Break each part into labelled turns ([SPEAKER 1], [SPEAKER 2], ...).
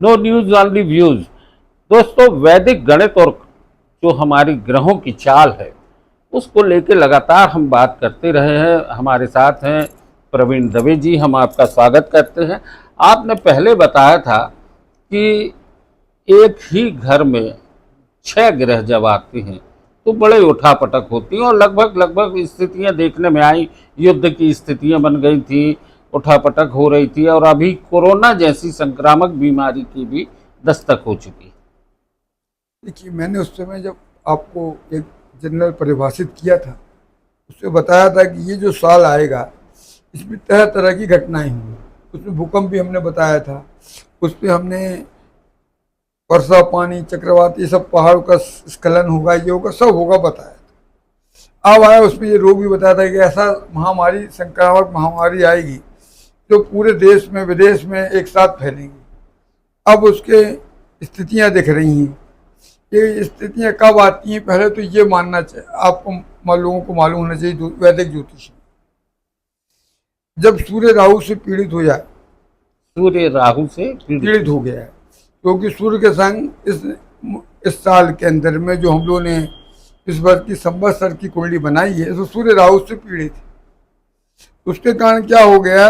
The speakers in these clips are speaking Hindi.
[SPEAKER 1] No news only views. दोस्तों, वैदिक गणित और जो हमारी ग्रहों की चाल है उसको लेकर लगातार हम बात करते रहे हैं। हमारे साथ हैं प्रवीण दवे जी, हम आपका स्वागत करते हैं। आपने पहले बताया था कि एक ही घर में 6 ग्रह जब आते हैं तो बड़े उठापटक होती हैं और लगभग लगभग स्थितियां देखने में आई। युद्ध की स्थितियां बन गई थी, उठापटक हो रही थी, और अभी कोरोना जैसी संक्रामक बीमारी की भी दस्तक हो चुकी।
[SPEAKER 2] देखिए, मैंने उस समय जब आपको एक जनरल परिभाषित किया था, उसमें बताया था कि ये जो साल आएगा इसमें तरह तरह की घटनाएं होंगी। उसमें भूकंप भी हमने बताया था, उसमें हमने वर्षा, पानी, चक्रवात, ये सब पहाड़ों का स्खलन होगा, ये होगा, सब होगा बताया था। अब आया उसमें ये रोग भी बताया था कि ऐसा महामारी, संक्रामक महामारी आएगी जो पूरे देश में विदेश में एक साथ फैलेंगी। अब उसके स्थितियां दिख रही हैं। ये स्थितियां कब आती हैं, पहले तो ये मानना चाहिए आपको, लोगों को मालूम होना चाहिए वैदिक ज्योतिष, जब सूर्य राहु से पीड़ित हो जाए,
[SPEAKER 1] सूर्य राहु से
[SPEAKER 2] पीड़ित हो गया है, क्योंकि सूर्य के संग इस साल के अंदर में जो हम लोगों ने इस वर्ष की संवत्सर की कुंडली बनाई है, तो सूर्य राहु से पीड़ित है। उसके कारण क्या हो गया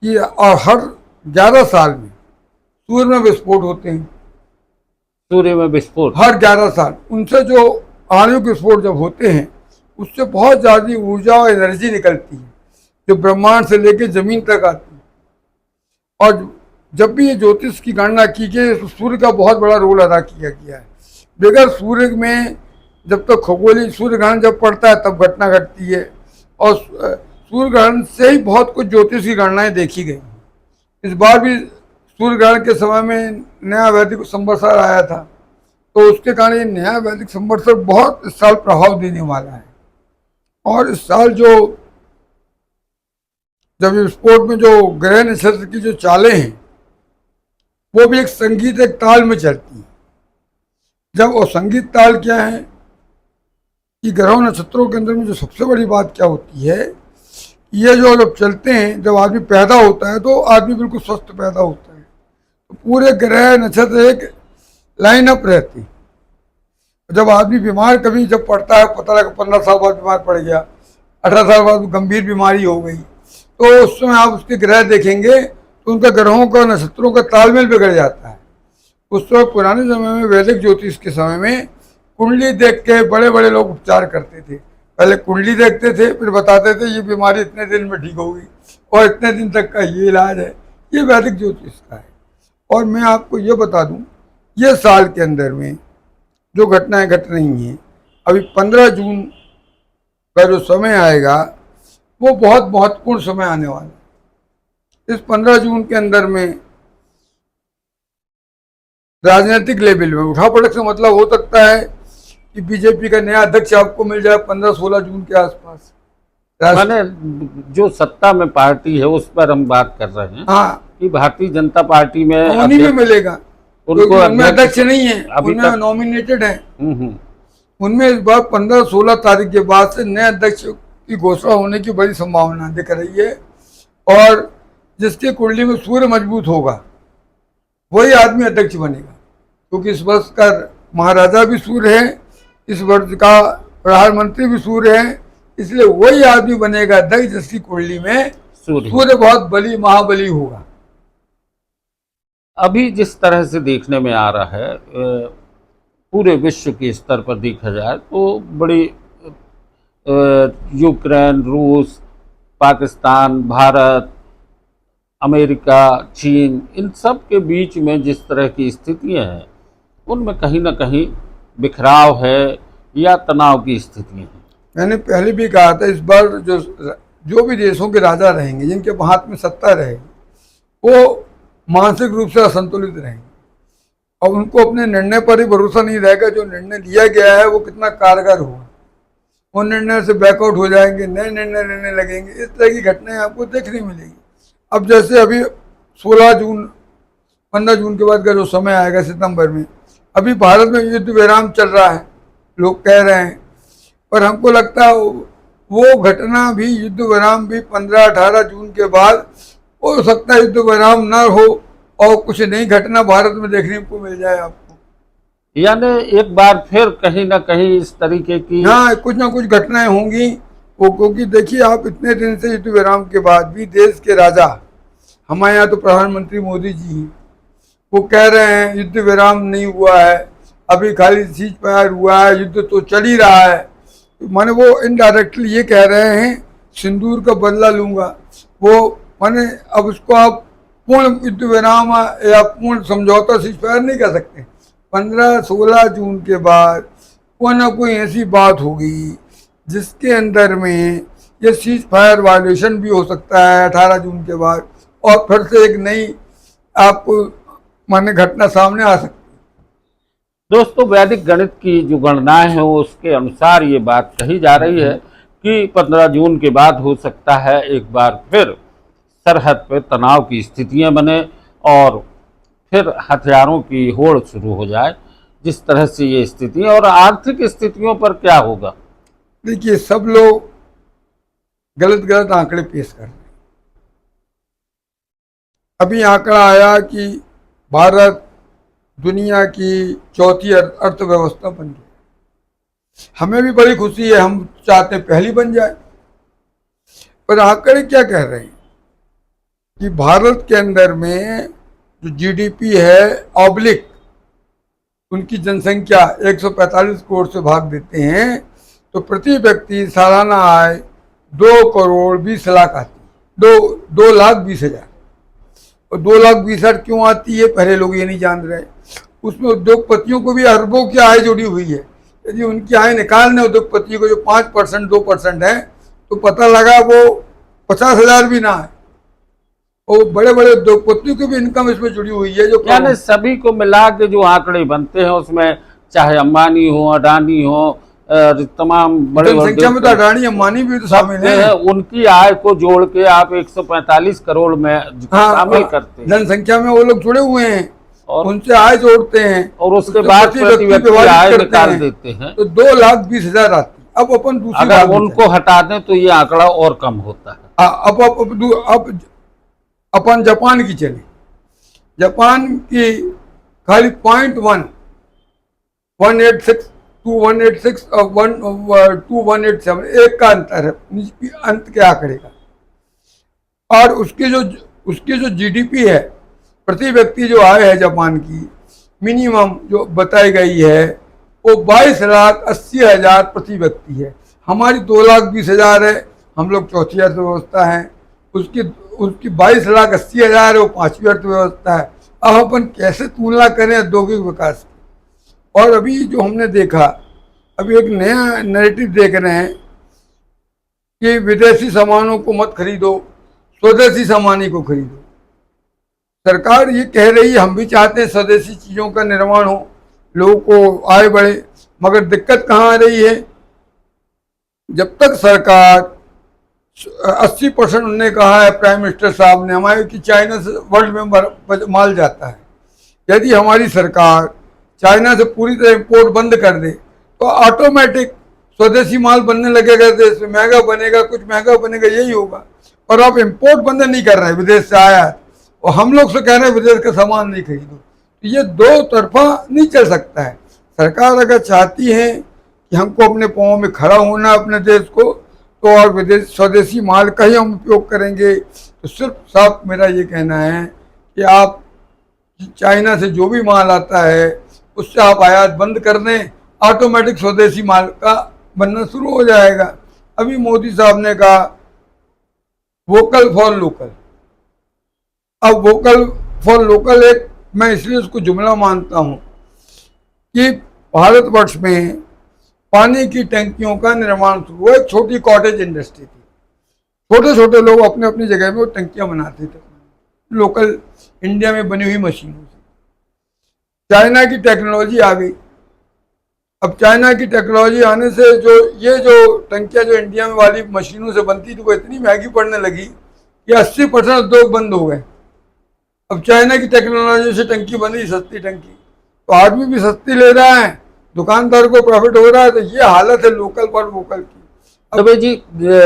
[SPEAKER 2] कि और हर 11 साल में सूर्य में विस्फोट होते हैं।
[SPEAKER 1] सूर्य में विस्फोट
[SPEAKER 2] हर 11 साल उनसे जो आणविक विस्फोट जब होते हैं, उससे बहुत ज़्यादा ऊर्जा और एनर्जी निकलती है जो ब्रह्मांड से लेकर जमीन तक आती है। और जब भी ये ज्योतिष की गणना की गई तो सूर्य का बहुत बड़ा रोल अदा किया गया है। बगैर सूर्य में जब तक खगोलीय सूर्य ग्रहण जब पड़ता है तब घटना घटती है, और सूर्य ग्रहण से ही बहुत कुछ ज्योतिष की गणनाएं देखी गई। इस बार भी सूर्य ग्रहण के समय में नया वैदिक संवत्सर आया था, तो उसके कारण ये नया वैदिक संवत्सर बहुत इस साल प्रभाव देने वाला है। और इस साल जब विस्फोट में जो ग्रह नक्षत्र की जो चालें हैं वो भी एक संगीत, एक ताल में चलती हैं। जब वो संगीत ताल क्या है कि ग्रहों नक्षत्रों के अंदर में जो सबसे बड़ी बात क्या होती है, ये जो जब चलते हैं, जब आदमी पैदा होता है तो आदमी बिल्कुल स्वस्थ पैदा होता है, तो पूरे ग्रह नक्षत्र एक लाइन अप रहती। जब आदमी बीमार कभी जब पड़ता है, पता लगा 15 साल बाद बीमार पड़ गया, 18 साल बाद गंभीर बीमारी हो गई, तो उस समय आप उसके ग्रह देखेंगे तो उनका ग्रहों का, नक्षत्रों का तालमेल बिगड़ जाता है। उस समय पुराने समय में, वैदिक ज्योतिष के समय में, कुंडली देख के बड़े बड़े लोग उपचार करते थे। पहले कुंडली देखते थे, फिर बताते थे ये बीमारी इतने दिन में ठीक होगी और इतने दिन तक का ये इलाज है। ये वैदिक ज्योतिष का है। और मैं आपको ये बता दूं, ये साल के अंदर में जो घटनाएं घट रही हैं, अभी 15 जून का जो समय आएगा वो बहुत महत्वपूर्ण समय आने वाला है। इस 15 जून के अंदर में राजनीतिक लेवल में उठापटक से मतलब हो सकता है कि बीजेपी का नया अध्यक्ष आपको मिल जाए 15-16 जून के आसपास।
[SPEAKER 1] माने जो सत्ता में पार्टी है उस पर हम बात कर रहे हैं।
[SPEAKER 2] हाँ,
[SPEAKER 1] कि भारतीय जनता पार्टी में
[SPEAKER 2] उन्हीं में मिलेगा,
[SPEAKER 1] उनको
[SPEAKER 2] उनमें अध्यक्ष नहीं है,
[SPEAKER 1] अभी
[SPEAKER 2] उनमें
[SPEAKER 1] तक
[SPEAKER 2] नॉमिनेटेड है। उनमें इस बार 15-16 तारीख के बाद से नए अध्यक्ष की घोषणा होने की बड़ी संभावना दिख रही है। और जिसकी कुंडली में सूर्य मजबूत होगा वही आदमी अध्यक्ष बनेगा, क्योंकि इस वर्ष का महाराजा भी सूर्य है, इस वर्ष का प्रधानमंत्री भी सूर्य है, इसलिए वही आदमी बनेगा अध्यक्ष जिसकी कुंडली में सूर्य बहुत बली, महाबली होगा।
[SPEAKER 1] अभी जिस तरह से देखने में आ रहा है, पूरे विश्व के स्तर पर देखा जाए तो बड़ी यूक्रेन, रूस, पाकिस्तान, भारत, अमेरिका, चीन, इन सब के बीच में जिस तरह की स्थितियां हैं उनमें कहीं ना कहीं बिखराव है या तनाव की स्थितियां हैं।
[SPEAKER 2] मैंने पहले भी कहा था, इस बार जो भी देशों के राजा रहेंगे, जिनके हाथ में सत्ता रहेगी, वो मानसिक रूप से असंतुलित रहेंगे और उनको अपने निर्णय पर ही भरोसा नहीं रहेगा। जो निर्णय लिया गया है वो कितना कारगर होगा, वो निर्णय से बैकआउट हो जाएंगे, नए निर्णय लेने लगेंगे। इस तरह की घटनाएं आपको देखने मिलेगी। अब जैसे अभी 16 जून, 15 जून के बाद का जो समय आएगा सितंबर में, अभी भारत में युद्ध विराम चल रहा है, लोग कह रहे हैं, पर हमको लगता है वो घटना भी, युद्ध विराम भी 15-18 जून के बाद हो सकता है युद्ध विराम न हो और कुछ नई घटना भारत में देखने को मिल जाए आपको।
[SPEAKER 1] यानी एक बार फिर कहीं ना कहीं इस तरीके की
[SPEAKER 2] हाँ, कुछ ना कुछ घटनाएं होंगी वो, क्योंकि देखिए आप इतने दिन से युद्ध विराम के बाद भी देश के राजा, हमारे यहाँ तो प्रधानमंत्री मोदी जी हैं, वो कह रहे हैं युद्ध विराम नहीं हुआ है, अभी खाली सीज फायर हुआ है, युद्ध तो चल ही रहा है। माने वो इनडायरेक्टली ये कह रहे हैं सिंदूर का बदला लूंगा। वो माने अब उसको आप पूर्ण युद्ध विराम या पूर्ण समझौता सीज फायर नहीं कर सकते। 15-16 जून के बाद कोई ना कोई ऐसी बात होगी जिसके अंदर में ये सीज फायर वायलेशन भी हो सकता है 18 जून के बाद, और फिर से एक नई आपको माने घटना सामने आ सकती है।
[SPEAKER 1] दोस्तों, वैदिक गणित की जो गणनाएं हैं उसके अनुसार ये बात कही जा रही है कि 15 जून के बाद हो सकता है एक बार फिर सरहद पे तनाव की स्थितियां बने और फिर हथियारों की होड़ शुरू हो जाए। जिस तरह से ये स्थिति और आर्थिक स्थितियों पर क्या होगा।
[SPEAKER 2] देखिए, सब लोग गलत गलत आंकड़े पेश कर रहे हैं। अभी आंकड़ा आया कि भारत दुनिया की चौथी अर्थव्यवस्था बन गई। हमें भी बड़ी खुशी है, हम चाहते हैं पहली बन जाए। पर आंकड़े क्या कह रहे हैं कि भारत के अंदर में जो जीडीपी है ऑब्लिक उनकी जनसंख्या 145 करोड़ से भाग देते हैं तो प्रति व्यक्ति सालाना आय 2,20,00,000 आती है। 2,20,000। और 2,20,000 क्यों आती है पहले लोग ये नहीं जान रहे। उसमें उद्योगपतियों को भी अरबों की आय जुड़ी हुई है। यदि उनकी आय निकालने उद्योगपतियों को जो 5% 2% है तो पता लगा वो 50,000 भी ना है। और बड़े बड़े उद्योगपतियों की भी इनकम इसमें जुड़ी हुई है। जो
[SPEAKER 1] यानी सभी को मिला के जो आंकड़े बनते हैं उसमें चाहे अंबानी हो, अडानी हो, तमाम बड़े
[SPEAKER 2] जनसंख्या में तो अडानी अंबानी भी तो शामिल है।
[SPEAKER 1] उनकी आय को जोड़ के आप 145 करोड़ में शामिल करते हैं।
[SPEAKER 2] जनसंख्या में वो लोग जुड़े हुए हैं और उनसे आय जोड़ते हैं
[SPEAKER 1] और उसके बाद प्रति व्यक्ति आय निकाल देते हैं
[SPEAKER 2] तो 2,20,000 आती। अब अपन दूसरी
[SPEAKER 1] अगर उनको हटा दें तो ये आंकड़ा और कम होता है।
[SPEAKER 2] अब अपन जापान की चले। जापान की खाली 186 और 2187 एक का अंतर है अंत के आंकड़े का। और उसकी जो जीडीपी है प्रति व्यक्ति जो आय है जापान की मिनिमम जो बताई गई है वो 22,80,000 प्रति व्यक्ति है। हमारी 2,20,000 है। हम लोग चौथी अर्थव्यवस्था है। उसकी 22,80,000 है, वो 5वीं अर्थव्यवस्था है। अब अपन कैसे तुलना करें औद्योगिक विकास की। और अभी जो हमने देखा, अभी एक नया नैरेटिव देख रहे हैं कि विदेशी सामानों को मत खरीदो, स्वदेशी सामान ही को खरीदो। सरकार ये कह रही है हम भी चाहते हैं स्वदेशी चीज़ों का निर्माण हो, लोगों को आय बढ़े, मगर दिक्कत कहाँ आ रही है। जब तक सरकार 80% उन्होंने कहा है प्राइम मिनिस्टर साहब ने हमारे कि चाइना से वर्ल्ड में माल जाता है। यदि हमारी सरकार चाइना से पूरी तरह इंपोर्ट बंद कर दे तो ऑटोमेटिक स्वदेशी माल बनने लगेगा, देश में महंगा बनेगा, कुछ महंगा बनेगा, यही होगा। और आप इंपोर्ट बंद नहीं कर रहे हैं, विदेश से आया है और हम लोग से कह रहे हैं विदेश का सामान नहीं खरीदो। तो ये दो तरफा नहीं चल सकता है। सरकार अगर चाहती है कि हमको अपने पाँव में खड़ा होना अपने देश को तो और विदेश स्वदेशी माल का ही हम उपयोग करेंगे। तो सिर्फ साफ मेरा ये कहना है कि आप चाइना से जो भी माल आता है उससे आप आयात बंद कर दें, ऑटोमेटिक स्वदेशी माल का बनना शुरू हो जाएगा। अभी मोदी साहब ने कहा वोकल फॉर लोकल। अब वोकल फॉर लोकल एक मैं इसलिए उसको जुमला मानता हूँ कि भारतवर्ष में पानी की टंकियों का निर्माण शुरू हुआ। एक छोटी कॉटेज इंडस्ट्री थी, छोटे छोटे लोग अपने अपनी जगह में वो टंकियां बनाते थे लोकल इंडिया में बनी हुई मशीनों से। चाइना की टेक्नोलॉजी आ गई। अब चाइना की टेक्नोलॉजी आने से जो टंकियां जो इंडिया में वाली मशीनों से बनती थी वो इतनी महंगी पड़ने लगी कि 80% उद्योग बंद हो गए। अब चाइना की टेक्नोलॉजी से टंकी बनी, सस्ती टंकी, तो आदमी भी सस्ती ले रहा है, दुकानदार को प्रॉफिट हो रहा है। तो ये हालत है लोकल फॉर वोकल की।
[SPEAKER 1] दवे जी,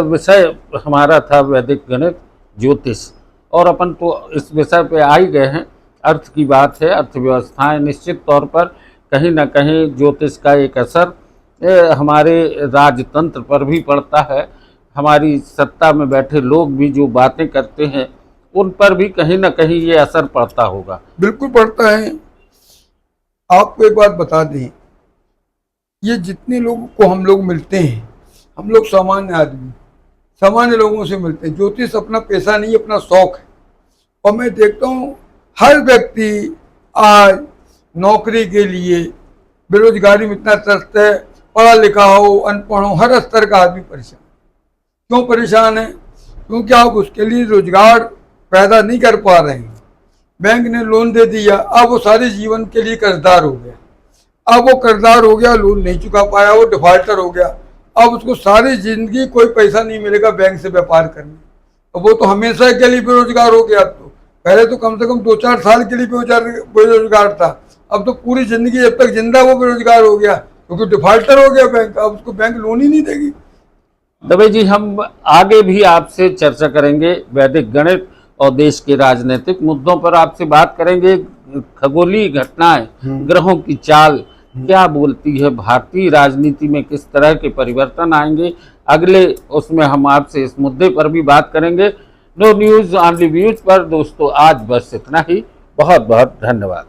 [SPEAKER 1] विषय हमारा था वैदिक गणित ज्योतिष और अपन तो इस विषय पे आ ही गए हैं। अर्थ की बात है, अर्थव्यवस्थाएं निश्चित तौर पर कहीं न कहीं ज्योतिष का एक असर हमारे राजतंत्र पर भी पड़ता है। हमारी सत्ता में बैठे लोग भी जो बातें करते हैं उन पर भी कहीं न कहीं ये असर पड़ता होगा।
[SPEAKER 2] बिल्कुल पड़ता है। आपको एक बात बता दें, ये जितने लोगों को हम लोग मिलते हैं, हम लोग सामान्य आदमी सामान्य लोगों से मिलते हैं। ज्योतिष अपना पैसा नहीं, अपना शौक है। और मैं देखता हूँ हर व्यक्ति आज नौकरी के लिए बेरोजगारी में इतना त्रस्त है, पढ़ा लिखा हो अनपढ़ हो, हर स्तर का आदमी परेशान। क्यों परेशान है? क्योंकि आप उसके लिए रोजगार पैदा नहीं कर पा रहे हैं। बैंक ने लोन दे दिया, अब वो सारे जीवन के लिए कर्जदार हो गया। अब वो कर्जदार हो गया, लोन नहीं चुका पाया, वो डिफॉल्टर हो गया। अब उसको सारी जिंदगी कोई पैसा नहीं मिलेगा बैंक से व्यापार करने। अब वो तो हमेशा के लिए बेरोजगार हो गया। अब तो पहले तो कम से कम 2-4 साल के लिए बेरोजगार था, अब तो पूरी जिंदगी जब तक जिंदा वो बेरोजगार हो गया, क्योंकि डिफॉल्टर हो गया बैंक। अब उसको बैंक लोन ही नहीं देगी।
[SPEAKER 1] दवे जी, हम आगे भी आपसे चर्चा करेंगे वैदिक गणित और देश के राजनीतिक मुद्दों पर आपसे बात करेंगे। खगोलीय घटनाएं, ग्रहों की चाल क्या बोलती है, भारतीय राजनीति में किस तरह के परिवर्तन आएंगे, अगले उसमें हम आपसे इस मुद्दे पर भी बात करेंगे। नो न्यूज़ ऑनली व्यूज पर दोस्तों आज बस इतना ही। बहुत बहुत धन्यवाद।